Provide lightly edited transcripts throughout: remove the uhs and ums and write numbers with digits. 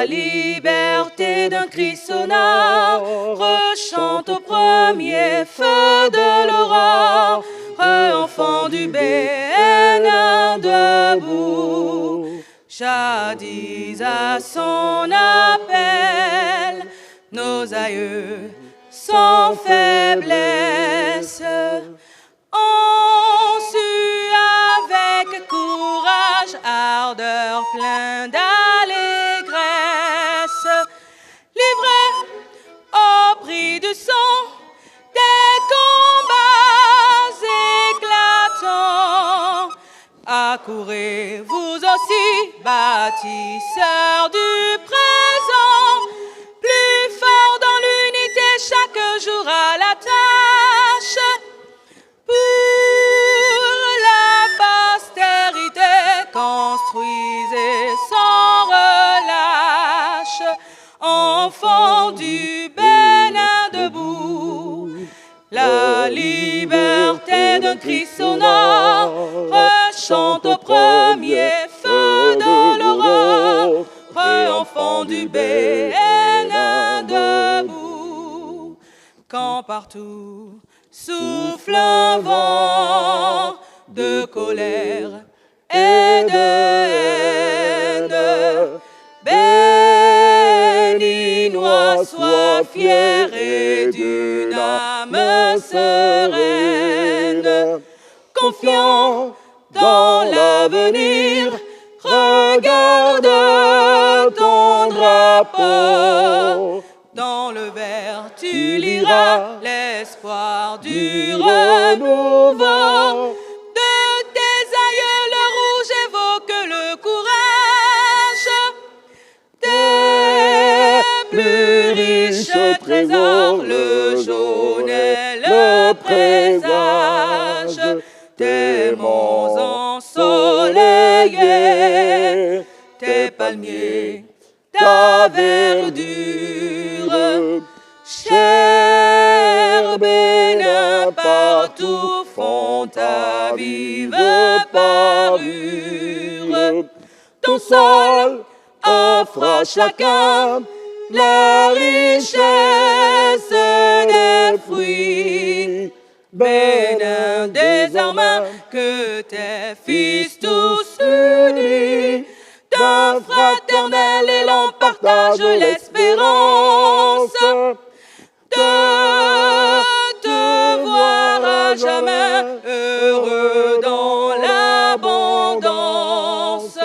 La liberté d'un cri sonore rechante au premier feu de l'aurore, enfant du Bénin debout. Jadis à son appel, nos aïeux sans faiblesse ont su avec courage, ardeur, plein d'allégresse, livrer au prix du sang des combats éclatants. Accourez vous aussi, bâtisseurs du présent, plus fort dans l'unité chaque jour à la tâche, pour la postérité construisez sans relâche, enfants du Bénin debout. La liberté d'un cri sonore rechante au premier feu de l'aurore, enfants du Bénin debout. Quand partout souffle un vent de colère et de haine, Béninois, sois fier et d'une âme sereine, confiant dans l'avenir, regarde ton drapeau. Dans le vert, tu liras l'espoir du renouveau. De tes aïeux, le rouge évoque le courage. Tes plus riches trésors, le jaune est le présage. Tes monts ensoleillés, tes palmiers, ta verdure, cher Bénin, partout font ta vive parure. Ton sol offre à chacun la richesse des fruits. Bénin, désormais que tes fils tous unis, d'un fraternel élan partagent l'espérance de te voir à jamais heureux dans l'abondance,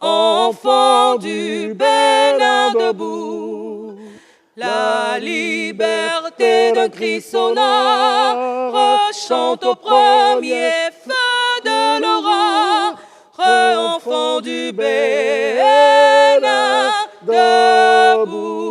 enfant du Bénin debout. La liberté d'un cri sonore rechante au premier feu de l'aurore, enfant du Bénin debout.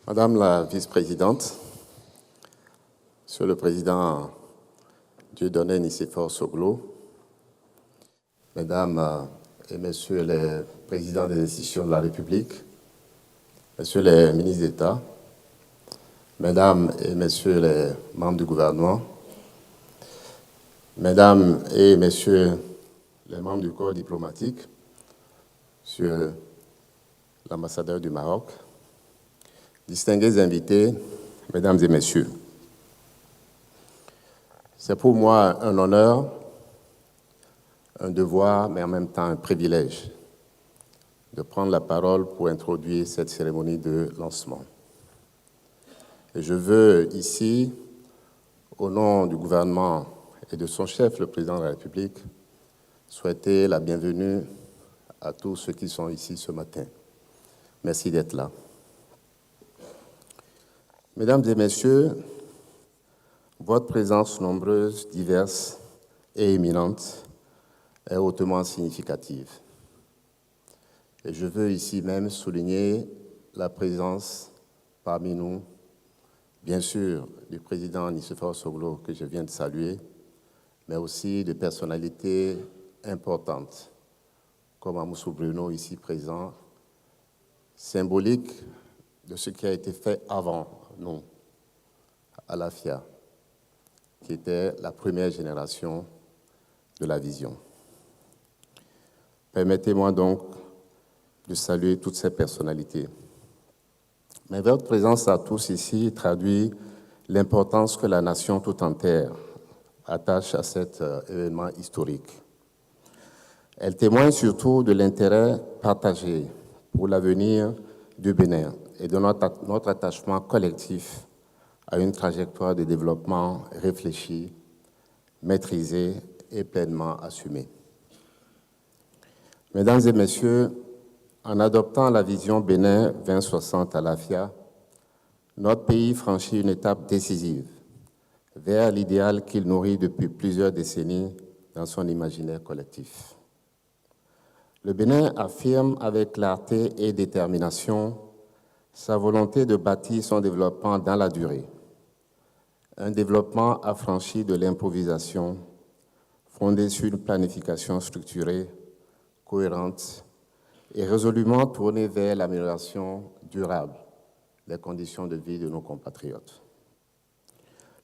Madame la vice-présidente, Monsieur le président Dieudonné Nicéphore Soglo, Mesdames et Messieurs les présidents des institutions de la République, Messieurs les ministres d'État, Mesdames et Messieurs les membres du gouvernement, Mesdames et Messieurs les membres du corps diplomatique, Monsieur l'ambassadeur du Maroc, distingués invités, Mesdames et Messieurs, c'est pour moi un honneur, un devoir, mais en même temps un privilège de prendre la parole pour introduire cette cérémonie de lancement. Et je veux ici, au nom du gouvernement et de son chef, le président de la République, souhaiter la bienvenue à tous ceux qui sont ici ce matin. Merci d'être là. Mesdames et Messieurs, votre présence nombreuse, diverse et éminente est hautement significative. Et je veux ici même souligner la présence parmi nous, bien sûr, du président Nicéphore Soglo, que je viens de saluer, mais aussi de personnalités importante, comme Amoussou Bruno ici présent, symbolique de ce qui a été fait avant nous, à la FIA, qui était la première génération de la vision. Permettez-moi donc de saluer toutes ces personnalités. Mais votre présence à tous ici traduit l'importance que la nation tout entière attache à cet événement historique. Elle témoigne surtout de l'intérêt partagé pour l'avenir du Bénin et de notre attachement collectif à une trajectoire de développement réfléchie, maîtrisée et pleinement assumée. Mesdames et messieurs, en adoptant la vision Bénin 2060 à l'AFIA, notre pays franchit une étape décisive vers l'idéal qu'il nourrit depuis plusieurs décennies dans son imaginaire collectif. Le Bénin affirme avec clarté et détermination sa volonté de bâtir son développement dans la durée. Un développement affranchi de l'improvisation, fondé sur une planification structurée, cohérente et résolument tournée vers l'amélioration durable des conditions de vie de nos compatriotes.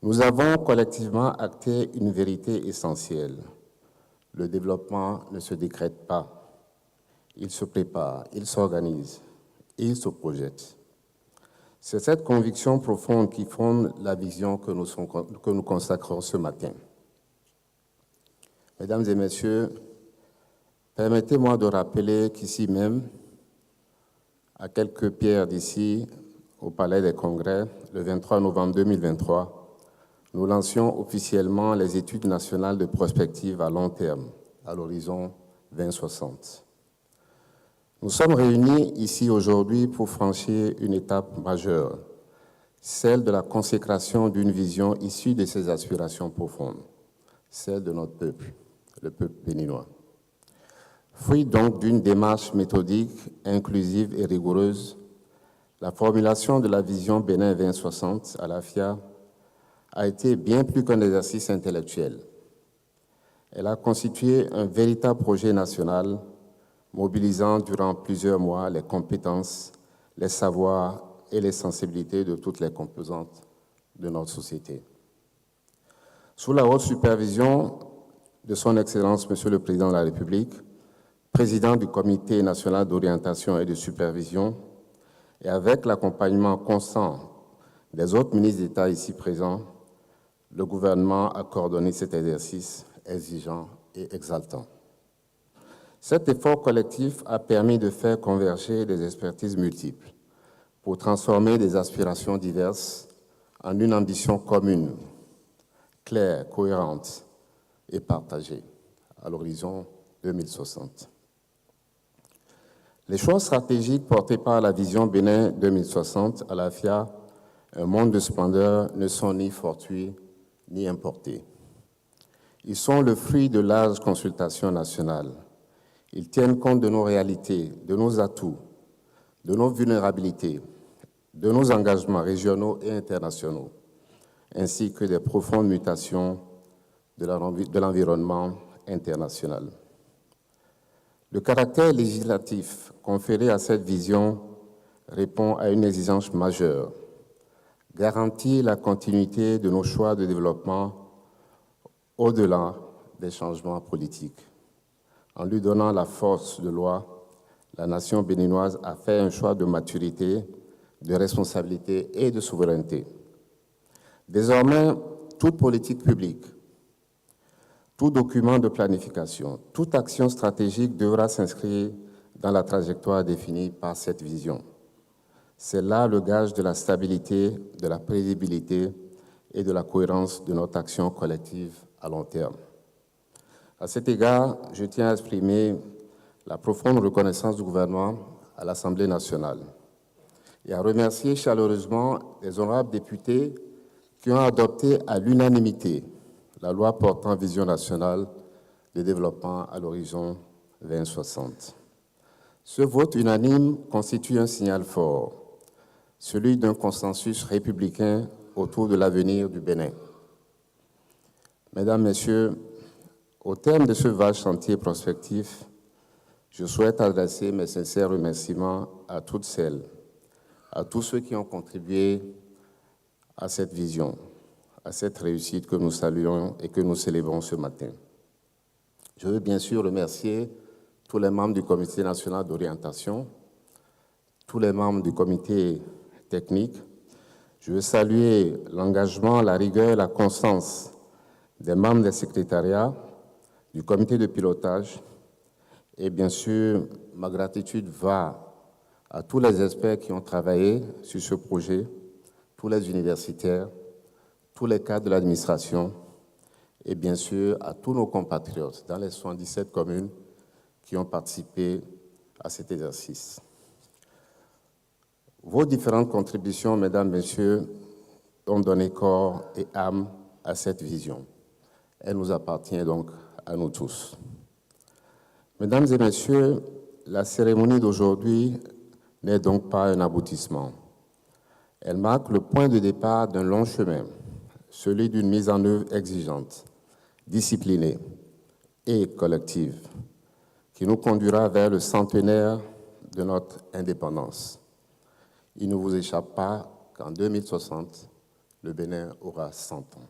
Nous avons collectivement acté une vérité essentielle. Le développement ne se décrète pas. Il se prépare, il s'organise et il se projette. C'est cette conviction profonde qui fonde la vision que nous consacrons ce matin. Mesdames et messieurs, permettez-moi de rappeler qu'ici même, à quelques pierres d'ici, au Palais des Congrès, le 23 novembre 2023, nous lancions officiellement les études nationales de prospective à long terme, à l'horizon 2060. Nous sommes réunis ici aujourd'hui pour franchir une étape majeure, celle de la consécration d'une vision issue de ses aspirations profondes, celle de notre peuple, le peuple béninois. Fruit donc d'une démarche méthodique, inclusive et rigoureuse, la formulation de la vision Bénin 2060 à l'AFIA a été bien plus qu'un exercice intellectuel. Elle a constitué un véritable projet national mobilisant durant plusieurs mois les compétences, les savoirs et les sensibilités de toutes les composantes de notre société. Sous la haute supervision de son Excellence, Monsieur le Président de la République, président du Comité national d'orientation et de supervision, et avec l'accompagnement constant des autres ministres d'État ici présents, le gouvernement a coordonné cet exercice exigeant et exaltant. Cet effort collectif a permis de faire converger des expertises multiples pour transformer des aspirations diverses en une ambition commune, claire, cohérente et partagée à l'horizon 2060. Les choix stratégiques portés par la vision Bénin 2060 à l'AFIA, un monde de splendeur, ne sont ni fortuits ni importés. Ils sont le fruit de larges consultations nationales. Ils tiennent compte de nos réalités, de nos atouts, de nos vulnérabilités, de nos engagements régionaux et internationaux, ainsi que des profondes mutations de l'environnement international. Le caractère législatif conféré à cette vision répond à une exigence majeure, garantir la continuité de nos choix de développement au-delà des changements politiques. En lui donnant la force de loi, la nation béninoise a fait un choix de maturité, de responsabilité et de souveraineté. Désormais, toute politique publique, tout document de planification, toute action stratégique devra s'inscrire dans la trajectoire définie par cette vision. C'est là le gage de la stabilité, de la prévisibilité et de la cohérence de notre action collective à long terme. À cet égard, je tiens à exprimer la profonde reconnaissance du gouvernement à l'Assemblée nationale et à remercier chaleureusement les honorables députés qui ont adopté à l'unanimité la loi portant vision nationale de développement à l'horizon 2060. Ce vote unanime constitue un signal fort, celui d'un consensus républicain autour de l'avenir du Bénin. Mesdames, Messieurs, Au terme de ce vaste chantier prospectif, je souhaite adresser mes sincères remerciements à toutes celles, à tous ceux qui ont contribué à cette vision, à cette réussite que nous saluons et que nous célébrons ce matin. Je veux bien sûr remercier tous les membres du Comité national d'orientation, tous les membres du comité technique. Je veux saluer l'engagement, la rigueur et la constance des membres des secrétariats, du comité de pilotage, et bien sûr, ma gratitude va à tous les experts qui ont travaillé sur ce projet, tous les universitaires, tous les cadres de l'administration, et bien sûr à tous nos compatriotes dans les 77 communes qui ont participé à cet exercice. Vos différentes contributions, mesdames, messieurs, ont donné corps et âme à cette vision. Elle nous appartient donc à nous tous. Mesdames et messieurs, la cérémonie d'aujourd'hui n'est donc pas un aboutissement. Elle marque le point de départ d'un long chemin, celui d'une mise en œuvre exigeante, disciplinée et collective, qui nous conduira vers le centenaire de notre indépendance. Il ne vous échappe pas qu'en 2060, le Bénin aura 100 ans.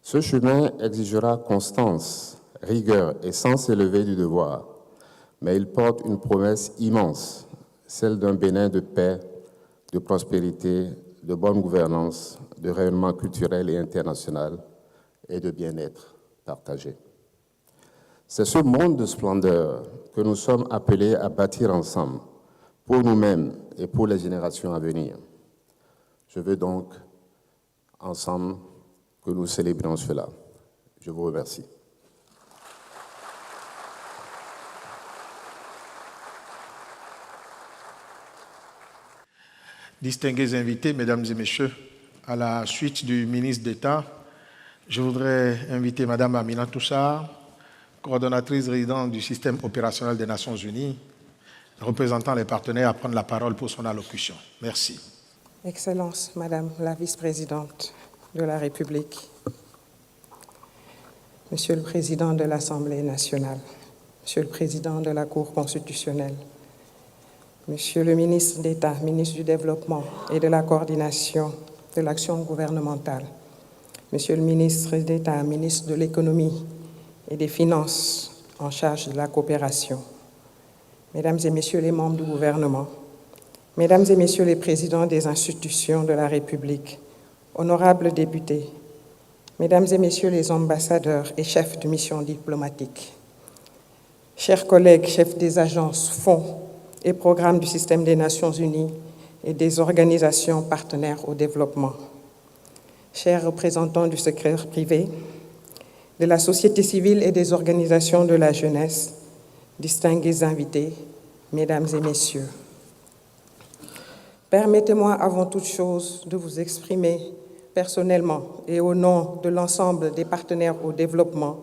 Ce chemin exigera constance, rigueur et sens élevé du devoir, mais il porte une promesse immense, celle d'un Bénin de paix, de prospérité, de bonne gouvernance, de rayonnement culturel et international et de bien-être partagé. C'est ce monde de splendeur que nous sommes appelés à bâtir ensemble, pour nous-mêmes et pour les générations à venir. Je veux donc, ensemble, que nous célébrions cela. Je vous remercie. Distingués invités, mesdames et messieurs, à la suite du ministre d'État, je voudrais inviter madame Amina Toussard, coordonnatrice résidente du système opérationnel des Nations Unies, représentant les partenaires, à prendre la parole pour son allocution. Merci. Excellence, Madame la vice-présidente de la République, Monsieur le Président de l'Assemblée nationale, Monsieur le Président de la Cour constitutionnelle, Monsieur le ministre d'État, ministre du Développement et de la Coordination de l'action gouvernementale, Monsieur le ministre d'État, ministre de l'Économie et des Finances en charge de la coopération, Mesdames et Messieurs les membres du gouvernement, Mesdames et Messieurs les présidents des institutions de la République, honorables députés, Mesdames et Messieurs les ambassadeurs et chefs de mission diplomatique, chers collègues, chefs des agences, fonds et programmes du système des Nations Unies et des organisations partenaires au développement, chers représentants du secteur privé, de la société civile et des organisations de la jeunesse, distingués invités, Mesdames et Messieurs. Permettez-moi avant toute chose de vous exprimer personnellement et au nom de l'ensemble des partenaires au développement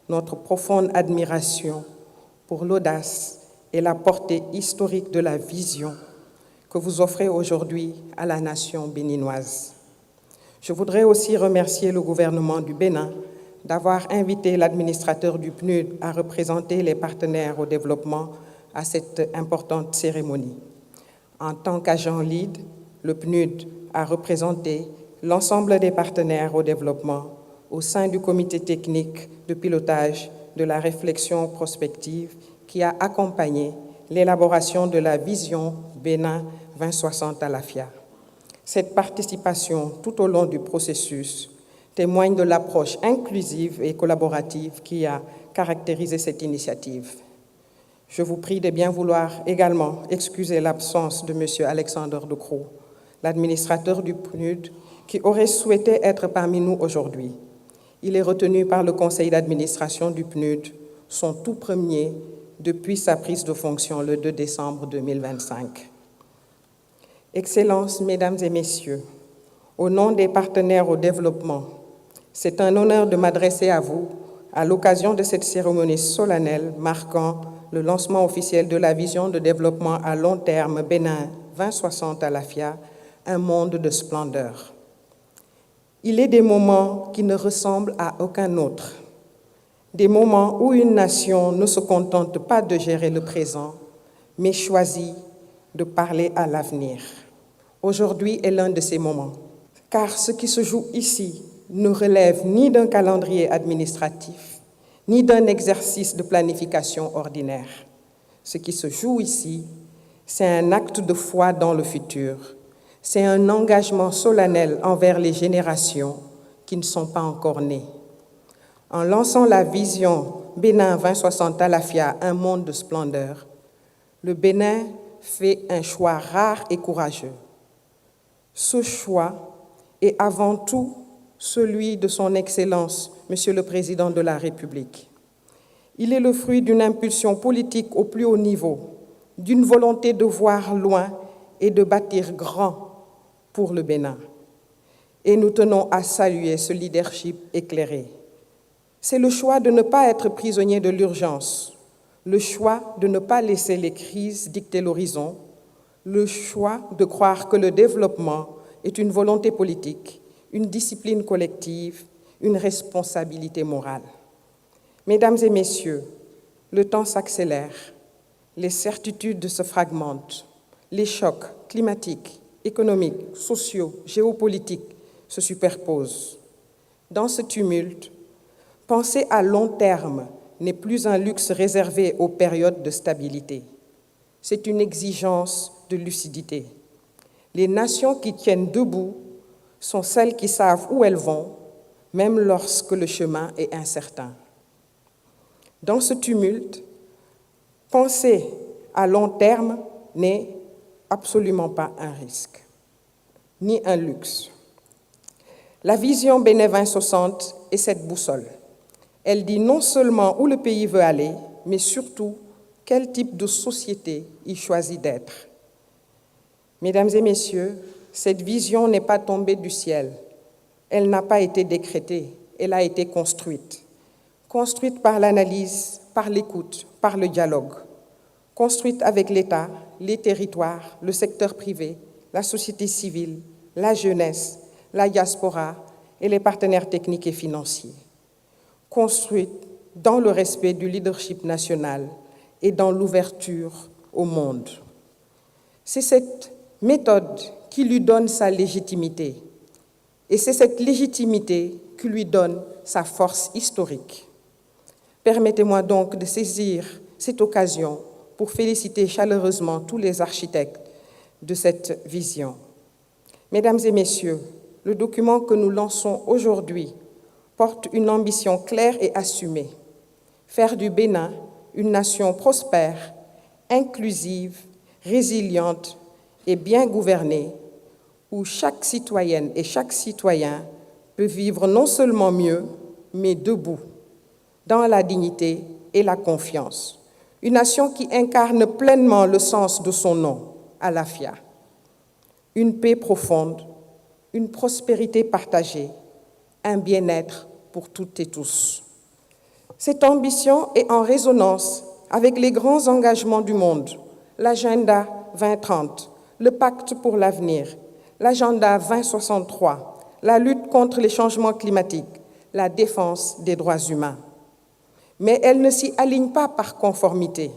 notre profonde admiration pour l'audace et la portée historique de la vision que vous offrez aujourd'hui à la nation béninoise. Je voudrais aussi remercier le gouvernement du Bénin d'avoir invité l'administrateur du PNUD à représenter les partenaires au développement à cette importante cérémonie. En tant qu'agent lead, le PNUD a représenté l'ensemble des partenaires au développement au sein du comité technique de pilotage de la réflexion prospective qui a accompagné l'élaboration de la vision Bénin 2060 à l'AFIA. Cette participation tout au long du processus témoigne de l'approche inclusive et collaborative qui a caractérisé cette initiative. Je vous prie de bien vouloir également excuser l'absence de M. Alexandre Decroux, l'administrateur du PNUD, qui aurait souhaité être parmi nous aujourd'hui. Il est retenu par le conseil d'administration du PNUD, son tout premier depuis sa prise de fonction le 2 décembre 2025. Excellences, Mesdames et Messieurs, au nom des partenaires au développement, c'est un honneur de m'adresser à vous à l'occasion de cette cérémonie solennelle marquant le lancement officiel de la vision de développement à long terme Bénin 2060 à l'AFIA, un monde de splendeur. Il est des moments qui ne ressemblent à aucun autre. des moments où une nation ne se contente pas de gérer le présent, mais choisit de parler à l'avenir. Aujourd'hui est l'un de ces moments, car ce qui se joue ici ne relève ni d'un calendrier administratif, ni d'un exercice de planification ordinaire. Ce qui se joue ici, c'est un acte de foi dans le futur, c'est un engagement solennel envers les générations qui ne sont pas encore nées. En lançant la vision Bénin 2060 Alafia, un monde de splendeur, le Bénin fait un choix rare et courageux. Ce choix est avant tout celui de son Excellence, Monsieur le Président de la République. Il est le fruit d'une impulsion politique au plus haut niveau, d'une volonté de voir loin et de bâtir grand pour le Bénin. Et nous tenons à saluer ce leadership éclairé. C'est le choix de ne pas être prisonnier de l'urgence, le choix de ne pas laisser les crises dicter l'horizon, le choix de croire que le développement est une volonté politique, une discipline collective, une responsabilité morale. Mesdames et messieurs, le temps s'accélère, les certitudes se fragmentent, les chocs climatiques, économiques, sociaux, géopolitiques se superposent. Dans ce tumulte, penser à long terme n'est plus un luxe réservé aux périodes de stabilité. C'est une exigence de lucidité. Les nations qui tiennent debout sont celles qui savent où elles vont, même lorsque le chemin est incertain. Dans ce tumulte, penser à long terme n'est absolument pas un risque, ni un luxe. La vision Bénin 2060 est cette boussole. Elle dit non seulement où le pays veut aller, mais surtout quel type de société il choisit d'être. Mesdames et messieurs, cette vision n'est pas tombée du ciel. Elle n'a pas été décrétée, elle a été construite. Construite par l'analyse, par l'écoute, par le dialogue. Construite avec l'État, les territoires, le secteur privé, la société civile, la jeunesse, la diaspora et les partenaires techniques et financiers. Construite dans le respect du leadership national et dans l'ouverture au monde. C'est cette méthode qui lui donne sa légitimité. Et c'est cette légitimité qui lui donne sa force historique. Permettez-moi donc de saisir cette occasion pour féliciter chaleureusement tous les architectes de cette vision. Mesdames et messieurs, le document que nous lançons aujourd'hui porte une ambition claire et assumée. Faire du Bénin une nation prospère, inclusive, résiliente et bien gouvernée, où chaque citoyenne et chaque citoyen peut vivre non seulement mieux, mais debout, dans la dignité et la confiance. Une nation qui incarne pleinement le sens de son nom, Alafia. Une paix profonde, une prospérité partagée, un bien-être pour toutes et tous. Cette ambition est en résonance avec les grands engagements du monde, l'agenda 2030, le pacte pour l'avenir, l'agenda 2063, la lutte contre les changements climatiques, la défense des droits humains. Mais elle ne s'y aligne pas par conformité,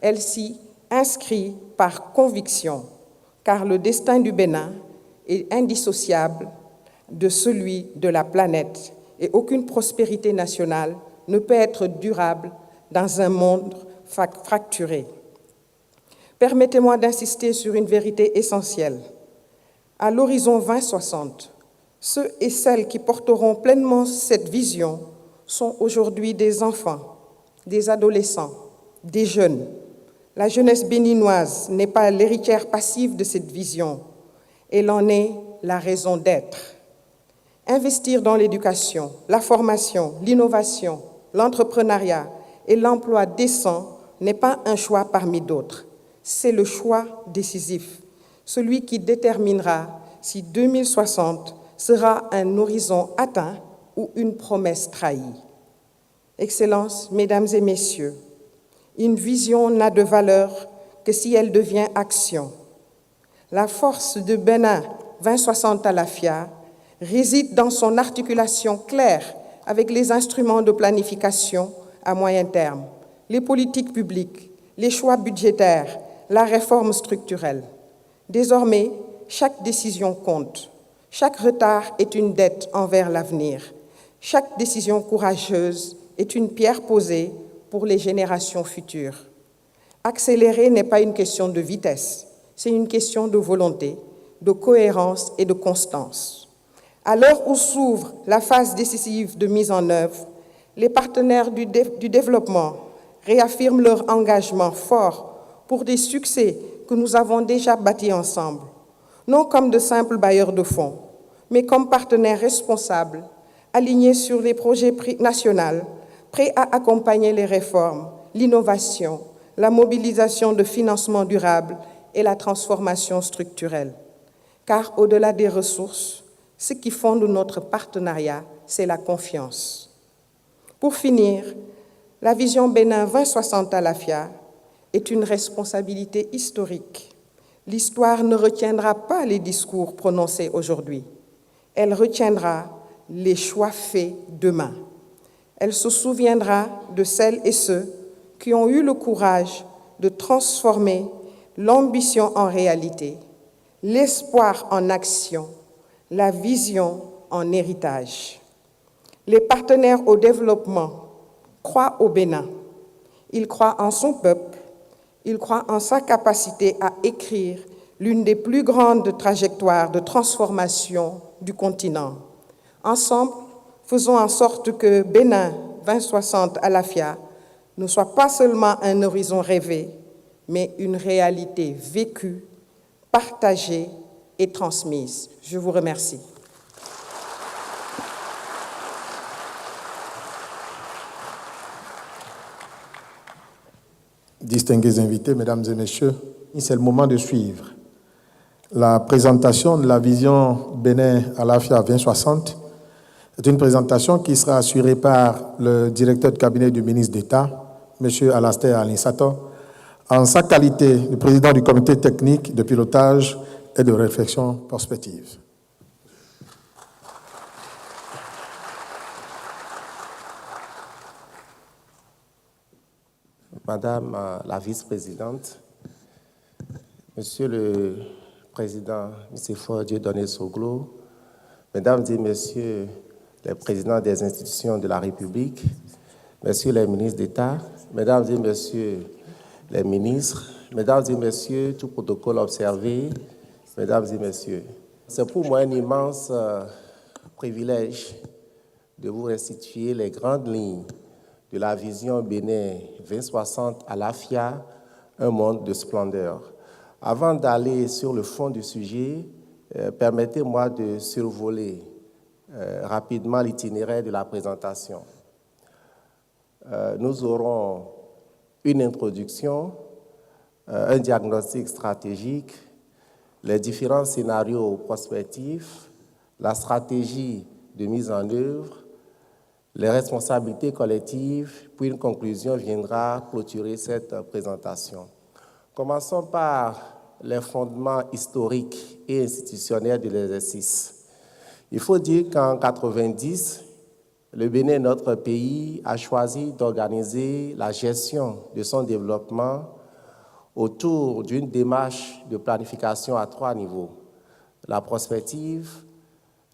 elle s'y inscrit par conviction, car le destin du Bénin est indissociable de celui de la planète et aucune prospérité nationale ne peut être durable dans un monde fracturé. Permettez-moi d'insister sur une vérité essentielle. À l'horizon 2060, ceux et celles qui porteront pleinement cette vision sont aujourd'hui des enfants, des adolescents, des jeunes. La jeunesse béninoise n'est pas l'héritière passive de cette vision, elle en est la raison d'être. Investir dans l'éducation, la formation, l'innovation, l'entrepreneuriat et l'emploi décent n'est pas un choix parmi d'autres, c'est le choix décisif, celui qui déterminera si 2060 sera un horizon atteint ou une promesse trahie. Excellences, Mesdames et Messieurs, une vision n'a de valeur que si elle devient action. La force de Bénin 2060 Alafia réside dans son articulation claire avec les instruments de planification à moyen terme, les politiques publiques, les choix budgétaires, la réforme structurelle. Désormais, chaque décision compte. Chaque retard est une dette envers l'avenir. Chaque décision courageuse est une pierre posée pour les générations futures. Accélérer n'est pas une question de vitesse, c'est une question de volonté, de cohérence et de constance. À l'heure où s'ouvre la phase décisive de mise en œuvre, les partenaires du développement réaffirment leur engagement fort pour des succès que nous avons déjà bâtis ensemble, non comme de simples bailleurs de fonds, mais comme partenaires responsables, alignés sur les projets nationaux, prêts à accompagner les réformes, l'innovation, la mobilisation de financement durable et la transformation structurelle. Car au-delà des ressources, ce qui fonde notre partenariat, c'est la confiance. Pour finir, la vision Bénin 2060 à l'AFIA est une responsabilité historique. L'histoire ne retiendra pas les discours prononcés aujourd'hui. Elle retiendra les choix faits demain. Elle se souviendra de celles et ceux qui ont eu le courage de transformer l'ambition en réalité, l'espoir en action, la vision en héritage. Les partenaires au développement croient au Bénin. Ils croient en son peuple. Ils croient en sa capacité à écrire l'une des plus grandes trajectoires de transformation du continent. Ensemble, faisons en sorte que Bénin 2060 à l'AFIA ne soit pas seulement un horizon rêvé, mais une réalité vécue, partagée et transmise. Je vous remercie. Distingués invités, mesdames et messieurs, c'est le moment de suivre la présentation de la vision Bénin à l'AFIA 2060. C'est une présentation qui sera assurée par le directeur de cabinet du ministre d'État, M. Alastair Alinsato, en sa qualité de président du comité technique de pilotage et de réflexion prospective. Madame la vice-présidente, Monsieur le Président Nicéphore Dieudonné Soglo, Mesdames et Messieurs les présidents des institutions de la République, Messieurs les ministres d'État, Mesdames et Messieurs les ministres, Mesdames et Messieurs, tout protocole observé, Mesdames et Messieurs, c'est pour moi un immense privilège de vous restituer les grandes lignes de la vision Bénin 2060 à l'AFIA, un monde de splendeur. Avant d'aller sur le fond du sujet, permettez-moi de survoler rapidement l'itinéraire de la présentation. Nous aurons une introduction, un diagnostic stratégique, les différents scénarios prospectifs, la stratégie de mise en œuvre, les responsabilités collectives, puis une conclusion viendra clôturer cette présentation. Commençons par les fondements historiques et institutionnels de l'exercice. Il faut dire qu'en 1990, le Bénin, notre pays, a choisi d'organiser la gestion de son développement autour d'une démarche de planification à 3 niveaux. La prospective,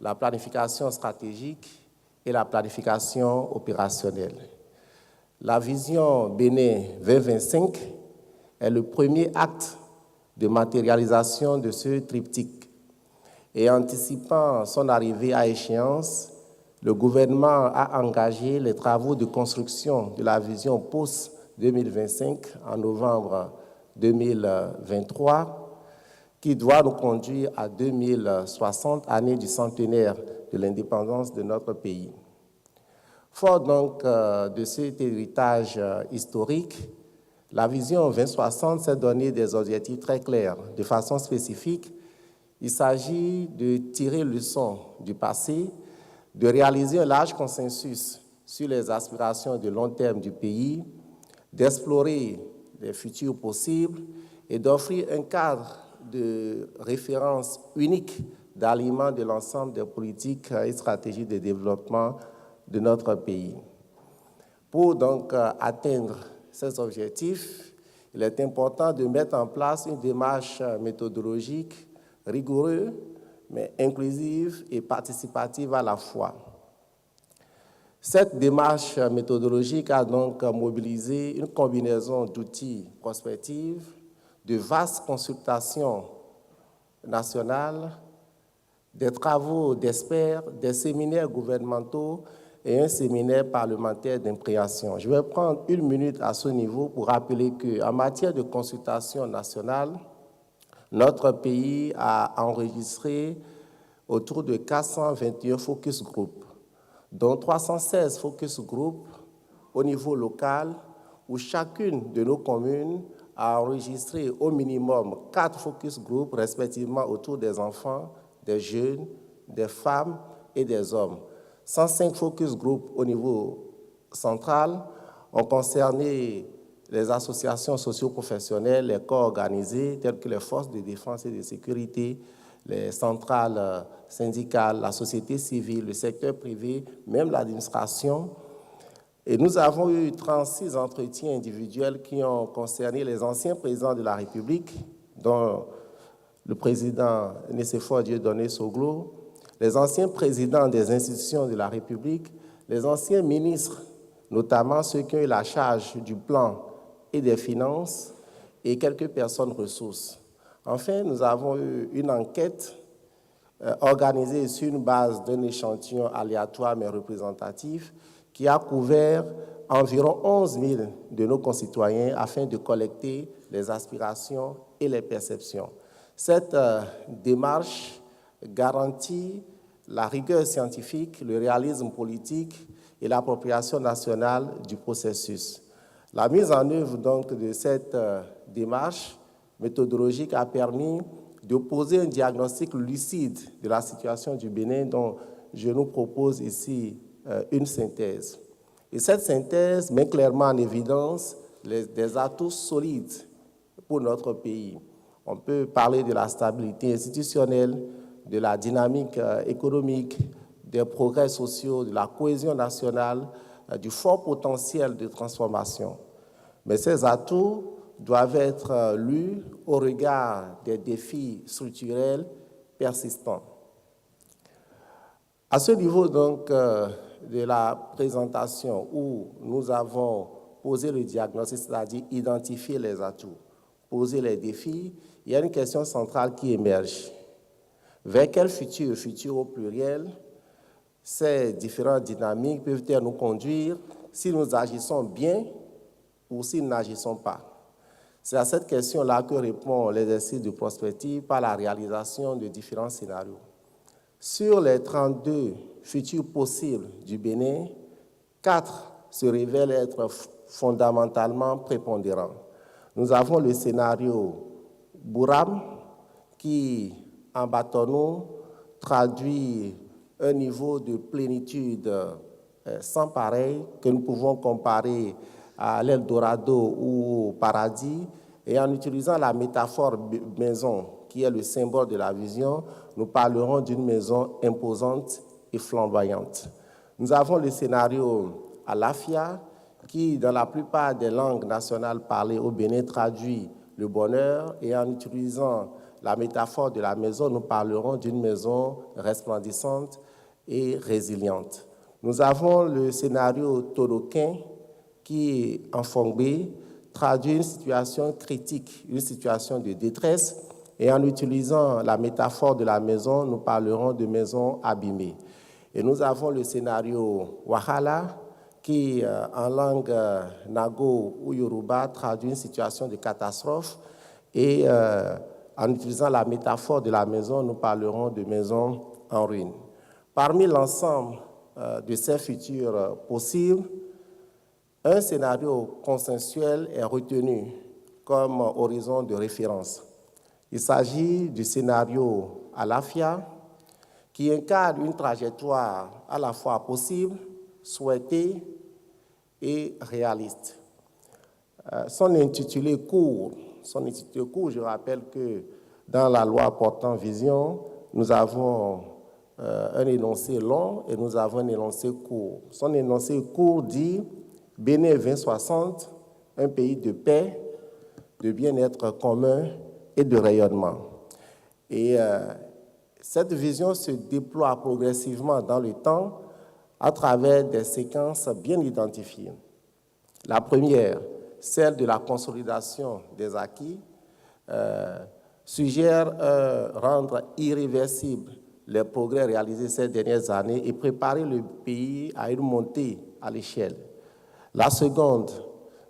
la planification stratégique et la planification opérationnelle. La vision Bénin 2025 est le premier acte de matérialisation de ce triptyque. Et anticipant son arrivée à échéance, le gouvernement a engagé les travaux de construction de la vision post-2025 en novembre 2023, qui doit nous conduire à 2060, année du centenaire de l'indépendance de notre pays. Fort donc de cet héritage historique, la vision 2060 s'est donné des objectifs très clairs. De façon spécifique, il s'agit de tirer leçon du passé, de réaliser un large consensus sur les aspirations de long terme du pays, d'explorer les futurs possibles et d'offrir un cadre de référence unique d'aliment de l'ensemble des politiques et stratégies de développement de notre pays. Pour donc atteindre ces objectifs, il est important de mettre en place une démarche méthodologique rigoureuse, mais inclusive et participative à la fois. Cette démarche méthodologique a donc mobilisé une combinaison d'outils prospectifs, de vastes consultations nationales, des travaux d'experts, des séminaires gouvernementaux et un séminaire parlementaire d'imprégnation. Je vais prendre 1 minute à ce niveau pour rappeler qu'en matière de consultation nationale, notre pays a enregistré autour de 421 focus group, dont 316 focus group au niveau local, où chacune de nos communes a enregistré au minimum 4 focus group, respectivement autour des enfants, des jeunes, des femmes et des hommes. 105 focus group au niveau central ont concerné les associations socio-professionnelles, les corps organisés, tels que les forces de défense et de sécurité, les centrales syndicales, la société civile, le secteur privé, même l'administration. Et nous avons eu 36 entretiens individuels qui ont concerné les anciens présidents de la République, dont le président Nicéphore Dieudonné Soglo, les anciens présidents des institutions de la République, les anciens ministres, notamment ceux qui ont eu la charge du plan et des finances, et quelques personnes ressources. Enfin, nous avons eu une enquête organisée sur une base d'un échantillon aléatoire mais représentatif qui a couvert environ 11 000 de nos concitoyens afin de collecter les aspirations et les perceptions. Cette démarche garantit la rigueur scientifique, le réalisme politique et l'appropriation nationale du processus. La mise en œuvre donc de cette démarche méthodologique a permis de poser un diagnostic lucide de la situation du Bénin dont je nous propose ici une synthèse. Et cette synthèse met clairement en évidence des atouts solides pour notre pays. On peut parler de la stabilité institutionnelle, de la dynamique économique, des progrès sociaux, de la cohésion nationale, du fort potentiel de transformation. Mais ces atouts doivent être lus au regard des défis structurels persistants. À ce niveau donc de la présentation où nous avons posé le diagnostic, c'est-à-dire identifier les atouts, poser les défis, il y a une question centrale qui émerge. Vers quel futur, futur au pluriel, ces différentes dynamiques peuvent-elles nous conduire si nous agissons bien ou si nous n'agissons pas? C'est à cette question-là que répond l'exercice de prospective par la réalisation de différents scénarios. Sur les 32 futurs possibles du Bénin, 4 se révèlent être fondamentalement prépondérants. Nous avons le scénario Bouram qui, en bâtonneau, traduit un niveau de plénitude sans pareil que nous pouvons comparer à l'Eldorado ou au paradis, et en utilisant la métaphore maison, qui est le symbole de la vision, nous parlerons d'une maison imposante et flamboyante. Nous avons le scénario Alafia, qui, dans la plupart des langues nationales parlées au Bénin, traduit le bonheur, et en utilisant la métaphore de la maison, nous parlerons d'une maison resplendissante et résiliente. Nous avons le scénario Toroquin, qui, en Fongbé, traduit une situation critique, une situation de détresse, et en utilisant la métaphore de la maison, nous parlerons de maison abîmée. Et nous avons le scénario Wahala, qui, en langue Nago ou Yoruba, traduit une situation de catastrophe, et en utilisant la métaphore de la maison, nous parlerons de maison en ruine. Parmi l'ensemble de ces futurs possibles, un scénario consensuel est retenu comme horizon de référence. Il s'agit du scénario Alafia, qui incarne une trajectoire à la fois possible, souhaitée et réaliste. Son intitulé court, je rappelle que dans la loi portant vision, nous avons un énoncé long et nous avons un énoncé court. Son énoncé court dit « Bénin 2060, un pays de paix, de bien-être commun et de rayonnement ». Et cette vision se déploie progressivement dans le temps à travers des séquences bien identifiées. La première, celle de la consolidation des acquis, suggère rendre irréversibles les progrès réalisés ces dernières années et préparer le pays à une montée à l'échelle. La seconde,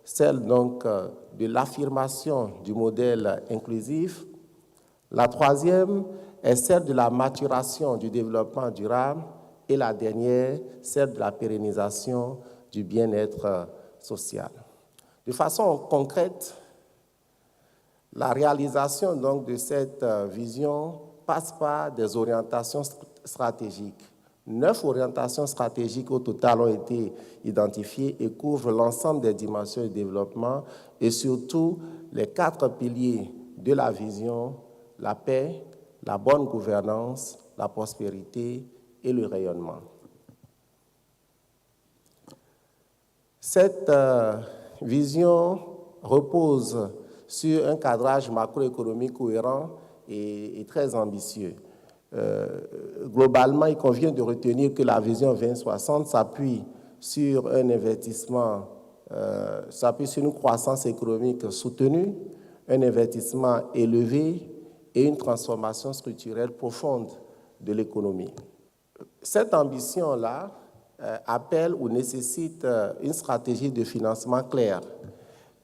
celle donc de l'affirmation du modèle inclusif. La troisième est celle de la maturation du développement durable et la dernière, celle de la pérennisation du bien-être social. De façon concrète, la réalisation donc de cette vision passe par des orientations stratégiques. 9 orientations stratégiques au total ont été identifiées et couvrent l'ensemble des dimensions du développement et surtout les 4 piliers de la vision: la paix, la bonne gouvernance, la prospérité et le rayonnement. Cette vision repose sur un cadrage macroéconomique cohérent et très ambitieux. Globalement, il convient de retenir que la vision 2060 s'appuie sur un investissement, s'appuie sur une croissance économique soutenue, un investissement élevé et une transformation structurelle profonde de l'économie. Cette ambition-là appelle ou nécessite une stratégie de financement claire.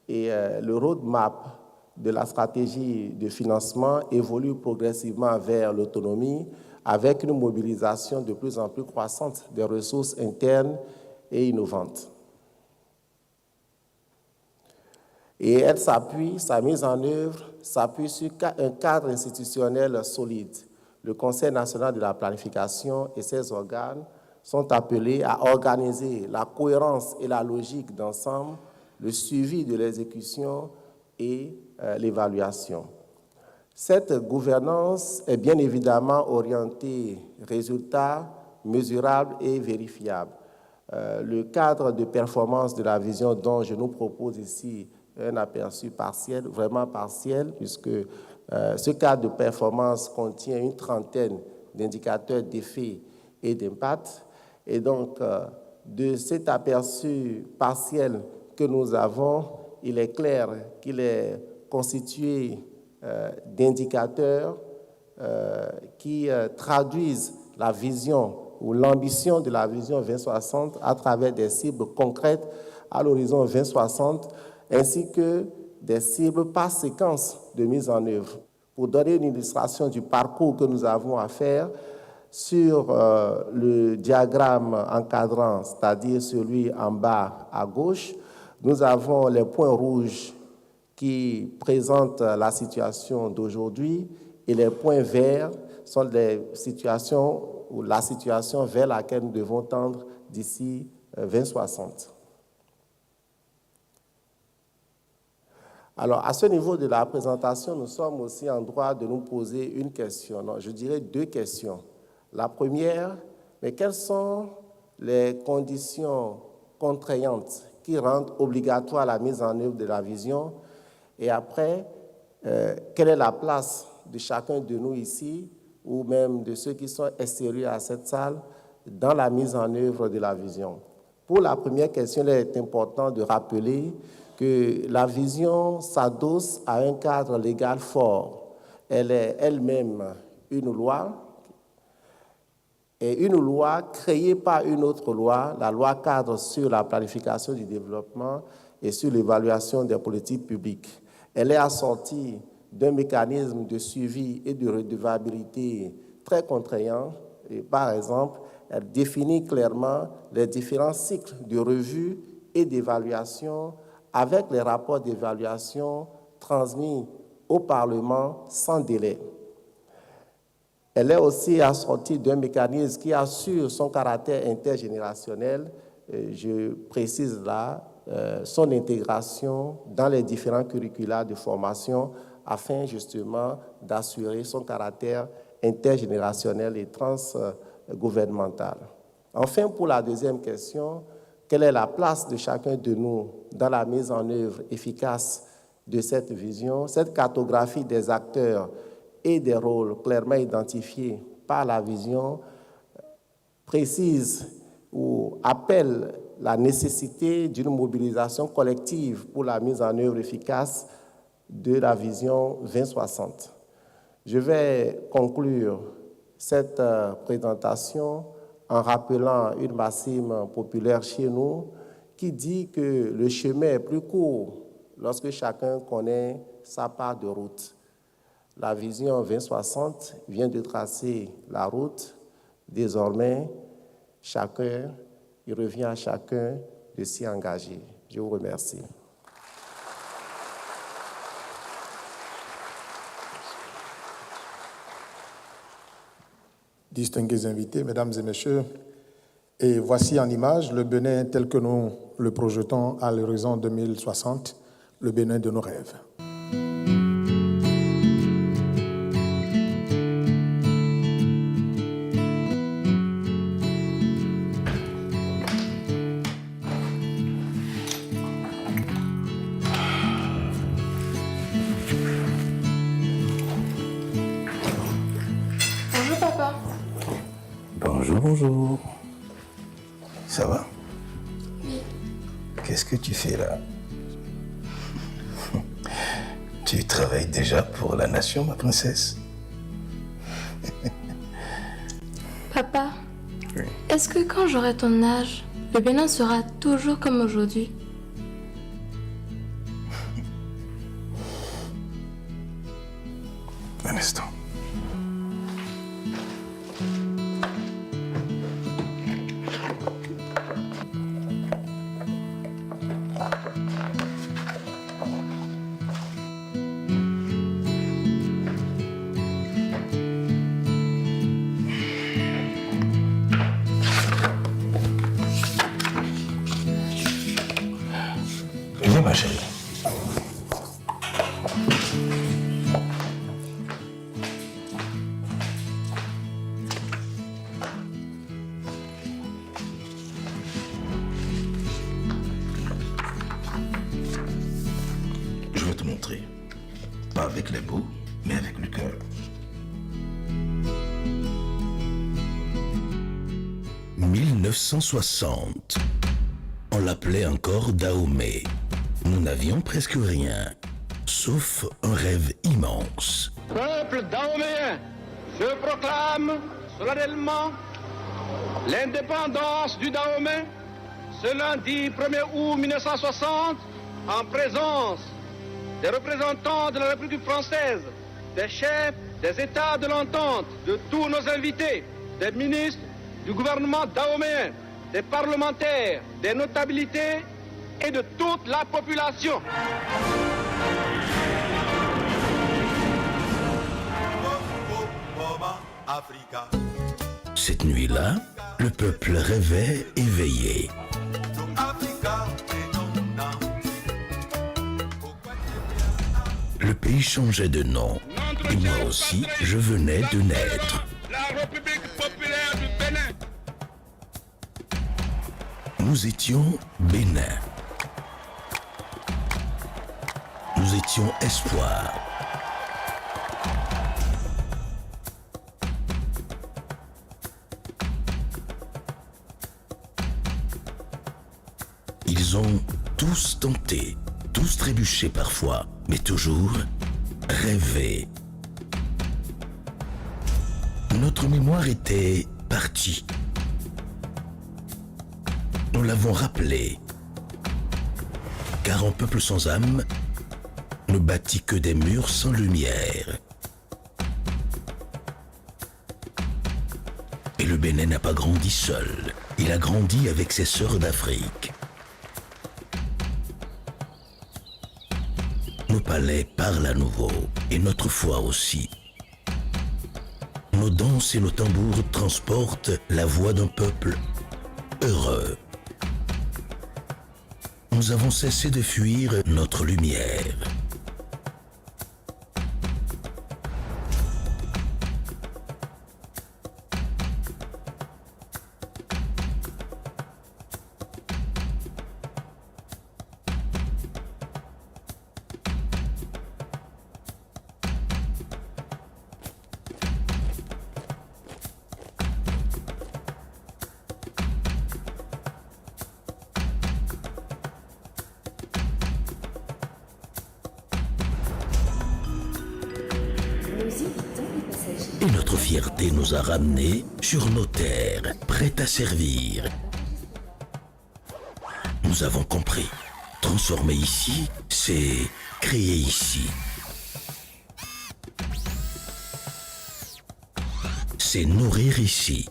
Et le roadmap de la stratégie de financement évolue progressivement vers l'autonomie avec une mobilisation de plus en plus croissante des ressources internes et innovantes. Et elle s'appuie, sa mise en œuvre s'appuie sur un cadre institutionnel solide. Le Conseil national de la planification et ses organes sont appelés à organiser la cohérence et la logique d'ensemble, le suivi de l'exécution et l'évaluation. Cette gouvernance est bien évidemment orientée résultats mesurables et vérifiables. Le cadre de performance de la vision dont je nous propose ici un aperçu partiel, vraiment partiel, puisque ce cadre de performance contient une trentaine d'indicateurs d'effet et d'impact. Et donc, de cet aperçu partiel que nous avons, il est clair qu'il est constitué d'indicateurs qui traduisent la vision ou l'ambition de la vision 2060 à travers des cibles concrètes à l'horizon 2060, ainsi que des cibles par séquence de mise en œuvre. Pour donner une illustration du parcours que nous avons à faire, sur le diagramme encadrant, c'est-à-dire celui en bas à gauche, nous avons les points rouges qui présentent la situation d'aujourd'hui et les points verts sont les situations ou la situation vers laquelle nous devons tendre d'ici 2060. Alors, à ce niveau de la présentation, nous sommes aussi en droit de nous poser une question, non, je dirais 2 questions. La première, mais quelles sont les conditions contraignantes qui rendent obligatoire la mise en œuvre de la vision? Et après, quelle est la place de chacun de nous ici, ou même de ceux qui sont extérieurs à cette salle, dans la mise en œuvre de la vision? Pour la première question, il est important de rappeler que la vision s'adosse à un cadre légal fort. Elle est elle-même une loi, et une loi créée par une autre loi, la loi cadre sur la planification du développement et sur l'évaluation des politiques publiques. Elle est assortie d'un mécanisme de suivi et de redevabilité très contraignant. Et par exemple, elle définit clairement les différents cycles de revue et d'évaluation avec les rapports d'évaluation transmis au Parlement sans délai. Elle est aussi assortie d'un mécanisme qui assure son caractère intergénérationnel. Je précise là son intégration dans les différents curricula de formation afin justement d'assurer son caractère intergénérationnel et gouvernementales. Enfin, pour la deuxième question, quelle est la place de chacun de nous dans la mise en œuvre efficace de cette vision? Cette cartographie des acteurs et des rôles clairement identifiés par la vision précise ou appelle la nécessité d'une mobilisation collective pour la mise en œuvre efficace de la vision 2060. Je vais conclure cette présentation en rappelant une maxime populaire chez nous qui dit que le chemin est plus court lorsque chacun connaît sa part de route. La vision 2060 vient de tracer la route. Désormais, il revient à chacun de s'y engager. Je vous remercie. Distingués invités, mesdames et messieurs, et voici en image le Bénin tel que nous le projetons à l'horizon 2060, le Bénin de nos rêves. Bonjour. Ça va? Oui. Qu'est-ce que tu fais là? Tu travailles déjà pour la nation, ma princesse? Papa, Oui. est-ce que quand j'aurai ton âge, le Bénin sera toujours comme aujourd'hui? Un instant. Viens, ma chérie. Je vais te montrer. Pas avec les mots, mais avec le cœur. « 1960. On l'appelait encore Dahomey. Nous n'avions presque rien, sauf un rêve immense. Peuple dahoméen, je proclame solennellement l'indépendance du Dahomey ce lundi 1er août 1960 en présence des représentants de la République française, des chefs des États de l'entente, de tous nos invités, des ministres du gouvernement dahoméen, des parlementaires, des notabilités et de toute la population. Cette nuit-là, le peuple rêvait éveillé. Le pays changeait de nom. Et moi aussi, je venais de naître. La République populaire du Bénin. Nous étions Bénin. Nous étions espoir. Ils ont tous tenté, tous trébuché parfois, mais toujours rêvé. Notre mémoire était partie. Nous l'avons rappelé, car un peuple sans âme ne bâtit que des murs sans lumière. Et le Bénin n'a pas grandi seul, il a grandi avec ses sœurs d'Afrique. Nos palais parlent à nouveau, et notre foi aussi. Nos danses et nos tambours transportent la voix d'un peuple heureux. Nous avons cessé de fuir notre lumière. Et notre fierté nous a ramenés sur nos terres, prêtes à servir. Nous avons compris. Transformer ici, c'est créer ici. C'est nourrir ici.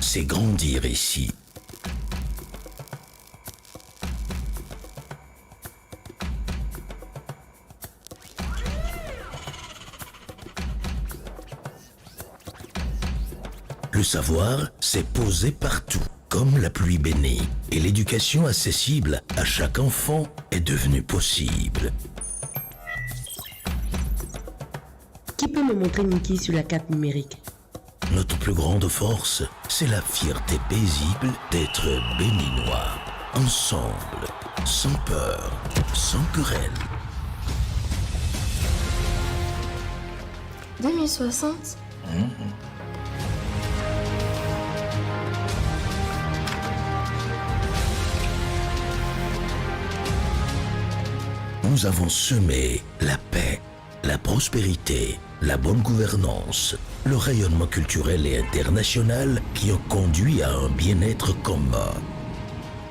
C'est grandir ici. Le savoir, c'est posé partout, comme la pluie bénie. Et l'éducation accessible à chaque enfant est devenue possible. Qui peut me montrer Mickey sur la carte numérique? Notre plus grande force, c'est la fierté paisible d'être béninois. Ensemble, sans peur, sans querelle. 2060 Nous avons semé la paix, la prospérité, la bonne gouvernance, le rayonnement culturel et international qui ont conduit à un bien-être commun.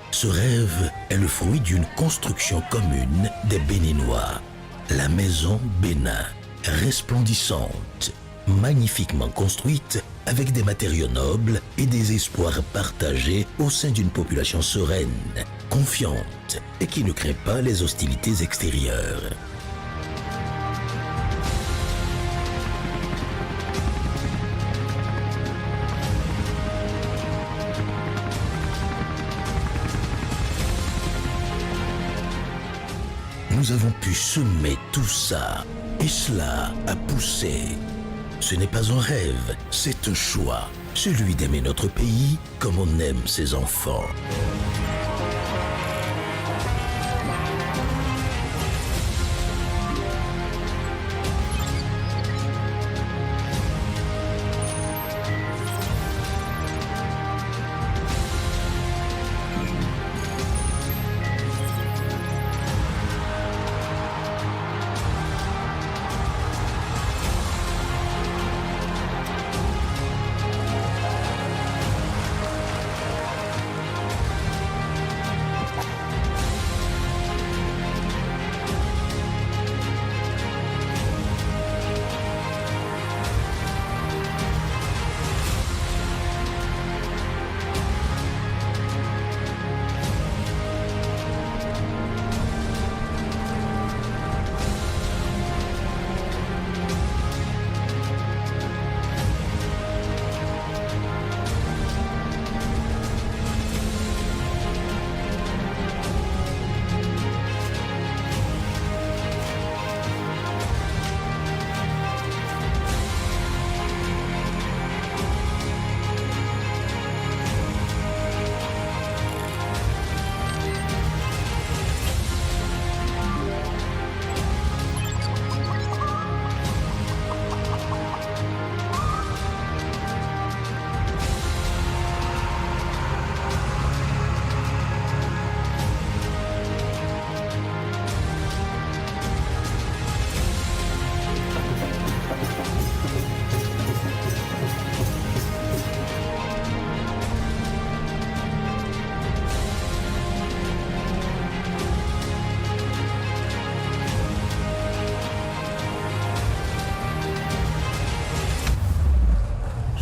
Ce rêve est le fruit d'une construction commune des Béninois. La maison Bénin, resplendissante, magnifiquement construite avec des matériaux nobles et des espoirs partagés au sein d'une population sereine, confiante et qui ne craint pas les hostilités extérieures. Nous avons pu semer tout ça et cela a poussé. Ce n'est pas un rêve, c'est un choix, celui d'aimer notre pays comme on aime ses enfants.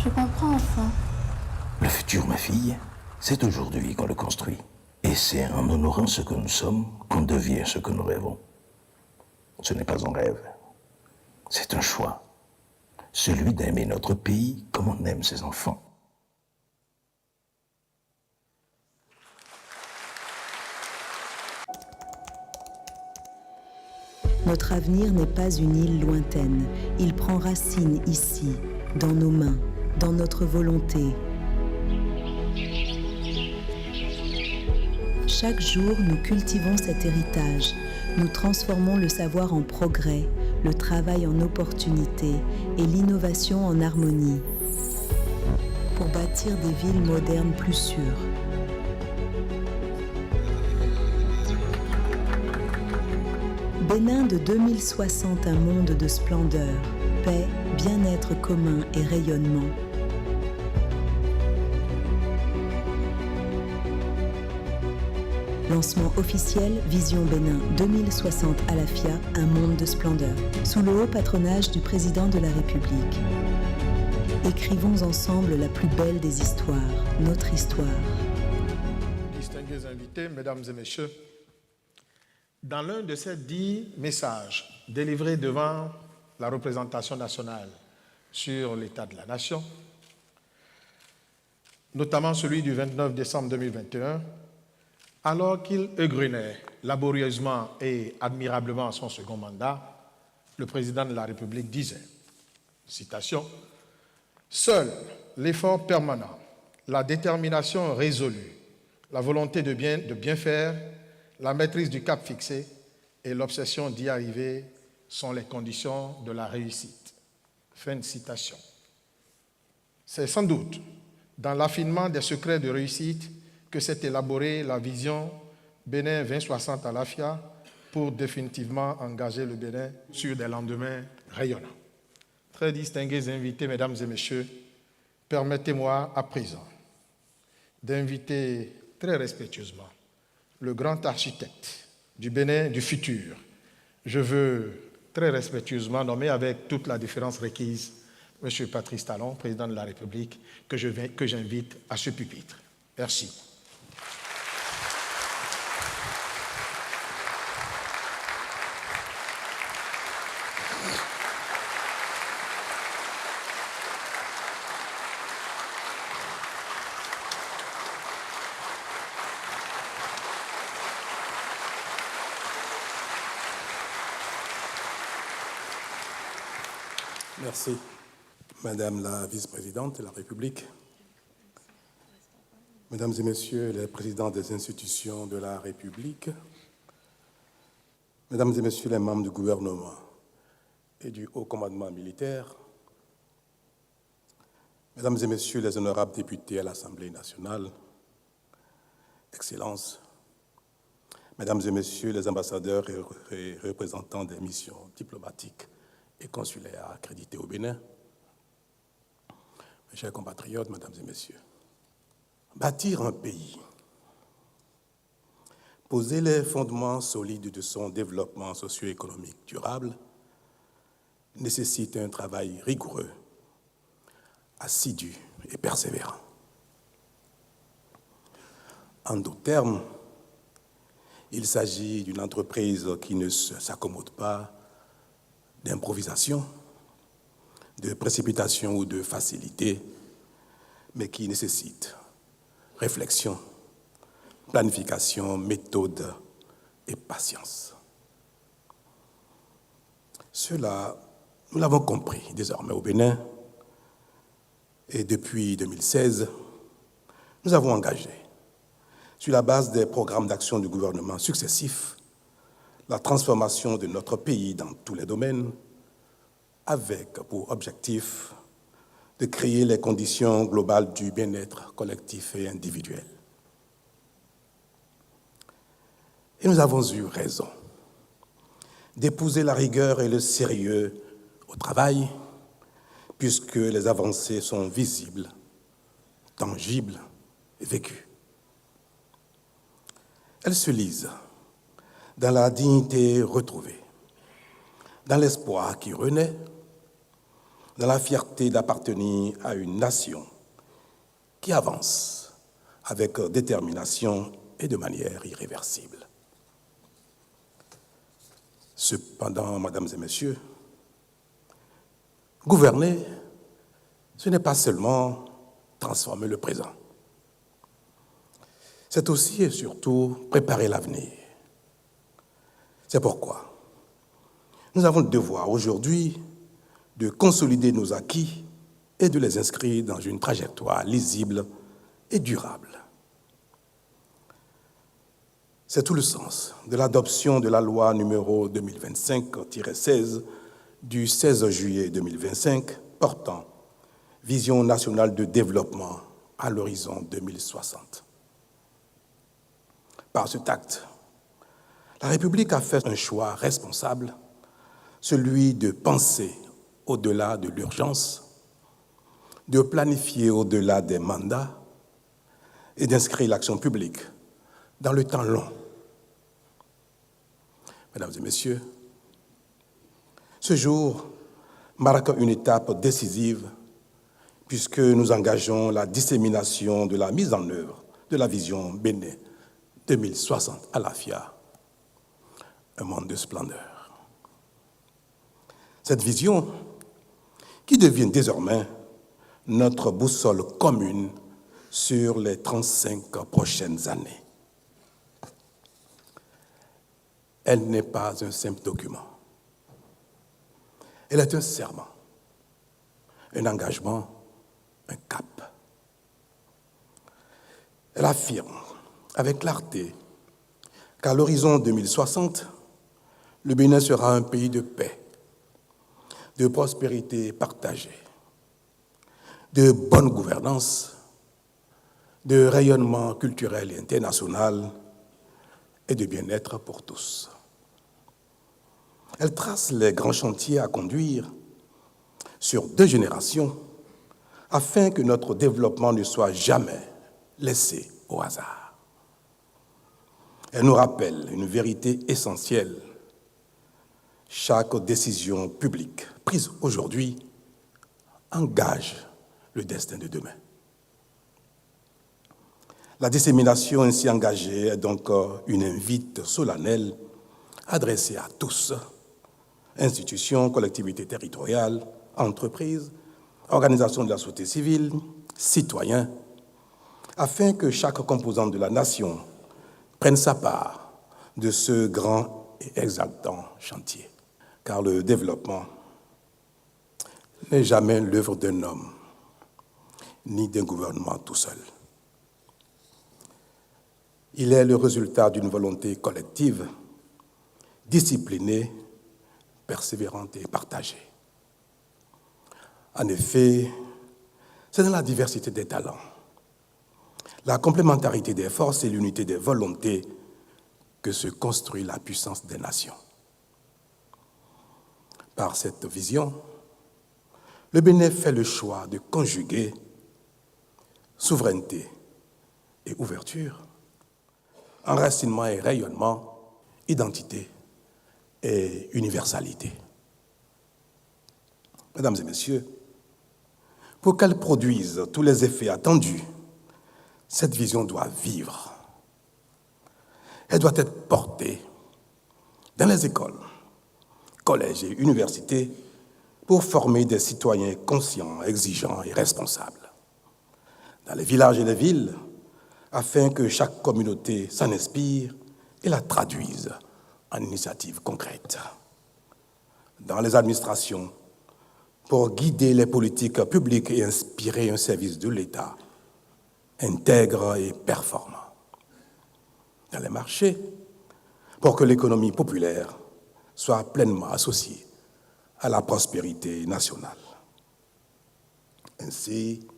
Je comprends enfin. Le futur, ma fille, c'est aujourd'hui qu'on le construit. Et c'est en honorant ce que nous sommes qu'on devient ce que nous rêvons. Ce n'est pas un rêve, c'est un choix. Celui d'aimer notre pays comme on aime ses enfants. Notre avenir n'est pas une île lointaine. Il prend racine ici, dans nos mains, dans notre volonté. Chaque jour, nous cultivons cet héritage. Nous transformons le savoir en progrès, le travail en opportunité et l'innovation en harmonie pour bâtir des villes modernes plus sûres. Bénin de 2060, un monde de splendeur, paix, bien-être commun et rayonnement. Lancement officiel, Vision Bénin 2060 à la FIA, un monde de splendeur, sous le haut patronage du président de la République. Écrivons ensemble la plus belle des histoires, notre histoire. Distingués invités, mesdames et messieurs, dans l'un de ces 10 messages délivrés devant la représentation nationale sur l'état de la nation, notamment celui du 29 décembre 2021, alors qu'il égrenait laborieusement et admirablement son second mandat, le président de la République disait, citation, « Seul l'effort permanent, la détermination résolue, la volonté de bien faire, la maîtrise du cap fixé et l'obsession d'y arriver sont les conditions de la réussite. » Fin de citation. C'est sans doute dans l'affinement des secrets de réussite que s'est élaborée la vision Bénin 2060 à l'AFIA pour définitivement engager le Bénin sur des lendemains rayonnants. Très distingués invités, mesdames et messieurs, permettez-moi à présent d'inviter très respectueusement le grand architecte du Bénin du futur. Je veux très respectueusement nommer avec toute la déférence requise M. Patrice Talon, président de la République, que j'invite à ce pupitre. Merci. Merci, Madame la Vice-présidente de la République, Mesdames et Messieurs les présidents des institutions de la République, Mesdames et Messieurs les membres du gouvernement et du haut commandement militaire, Mesdames et Messieurs les honorables députés à l'Assemblée nationale, Excellences, Mesdames et Messieurs les ambassadeurs et représentants des missions diplomatiques et consulaires accrédités au Bénin, mes chers compatriotes, Mesdames et Messieurs, bâtir un pays, poser les fondements solides de son développement socio-économique durable nécessite un travail rigoureux, assidu et persévérant. En d'autres termes, il s'agit d'une entreprise qui ne s'accommode pas d'improvisation, de précipitation ou de facilité, mais qui nécessite réflexion, planification, méthode et patience. Cela, nous l'avons compris désormais au Bénin, et depuis 2016, nous avons engagé, sur la base des programmes d'action du gouvernement successifs, la transformation de notre pays dans tous les domaines, avec pour objectif de créer les conditions globales du bien-être collectif et individuel. Et nous avons eu raison d'épouser la rigueur et le sérieux au travail, puisque les avancées sont visibles, tangibles et vécues. Elles se lisent dans la dignité retrouvée, dans l'espoir qui renaît, dans la fierté d'appartenir à une nation qui avance avec détermination et de manière irréversible. Cependant, Mesdames et Messieurs, gouverner, ce n'est pas seulement transformer le présent. C'est aussi et surtout préparer l'avenir. C'est pourquoi nous avons le devoir aujourd'hui de consolider nos acquis et de les inscrire dans une trajectoire lisible et durable. C'est tout le sens de l'adoption de la loi numéro 2025-16 du 16 juillet 2025 portant Vision nationale de développement à l'horizon 2060. Par cet acte, La République a fait un choix responsable, celui de penser au-delà de l'urgence, de planifier au-delà des mandats et d'inscrire l'action publique dans le temps long. Mesdames et messieurs, ce jour marque une étape décisive puisque nous engageons la dissémination de la mise en œuvre de la vision Bénin 2060 à l'AFIA, un monde de splendeur. Cette vision qui devient désormais notre boussole commune sur les 35 prochaines années. Elle n'est pas un simple document. Elle est un serment, un engagement, un cap. Elle affirme avec clarté qu'à l'horizon 2060, le Bénin sera un pays de paix, de prospérité partagée, de bonne gouvernance, de rayonnement culturel et international et de bien-être pour tous. Elle trace les grands chantiers à conduire sur 2 générations afin que notre développement ne soit jamais laissé au hasard. Elle nous rappelle une vérité essentielle. Chaque décision publique prise aujourd'hui engage le destin de demain. La dissémination ainsi engagée est donc une invite solennelle adressée à tous, institutions, collectivités territoriales, entreprises, organisations de la société civile, citoyens, afin que chaque composante de la nation prenne sa part de ce grand et exaltant chantier. Car le développement n'est jamais l'œuvre d'un homme, ni d'un gouvernement tout seul. Il est le résultat d'une volonté collective, disciplinée, persévérante et partagée. En effet, c'est dans la diversité des talents, la complémentarité des forces et l'unité des volontés que se construit la puissance des nations. Par cette vision, le Bénin fait le choix de conjuguer souveraineté et ouverture, enracinement et rayonnement, identité et universalité. Mesdames et messieurs, pour qu'elle produise tous les effets attendus, cette vision doit vivre. Elle doit être portée dans les écoles, collèges et universités pour former des citoyens conscients, exigeants et responsables. Dans les villages et les villes, afin que chaque communauté s'en inspire et la traduise en initiatives concrètes. Dans les administrations, pour guider les politiques publiques et inspirer un service de l'État intègre et performant. Dans les marchés, pour que l'économie populaire soit pleinement associée à la prospérité nationale. Ainsi,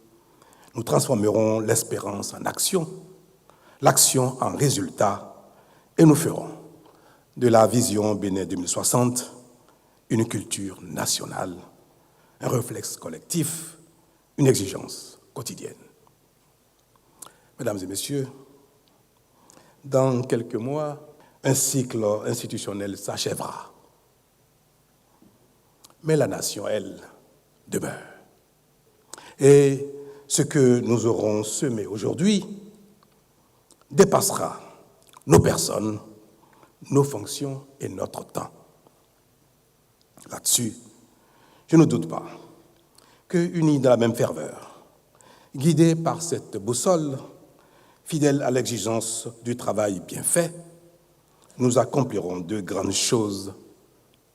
nous transformerons l'espérance en action, l'action en résultat, et nous ferons de la vision Bénin 2060 une culture nationale, un réflexe collectif, une exigence quotidienne. Mesdames et messieurs, dans quelques mois, un cycle institutionnel s'achèvera. Mais la nation, elle, demeure. Et ce que nous aurons semé aujourd'hui dépassera nos personnes, nos fonctions et notre temps. Là-dessus, je ne doute pas que, unis dans la même ferveur, guidés par cette boussole, fidèles à l'exigence du travail bien fait, nous accomplirons de grandes choses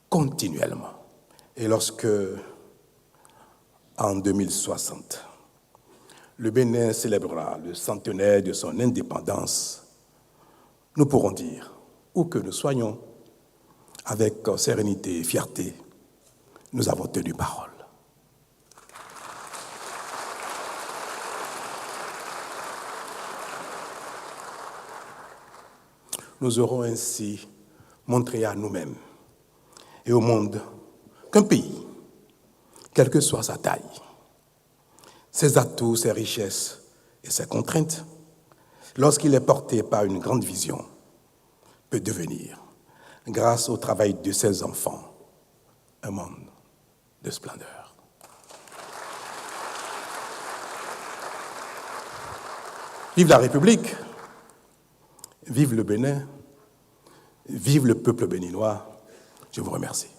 continuellement. Et lorsque, en 2060, le Bénin célébrera le centenaire de son indépendance, nous pourrons dire, où que nous soyons, avec sérénité et fierté, nous avons tenu parole. Nous aurons ainsi montrer à nous-mêmes et au monde qu'un pays, quelle que soit sa taille, ses atouts, ses richesses et ses contraintes, lorsqu'il est porté par une grande vision, peut devenir, grâce au travail de ses enfants, un monde de splendeur. Vive la République, vive le Bénin, vive le peuple béninois. Je vous remercie.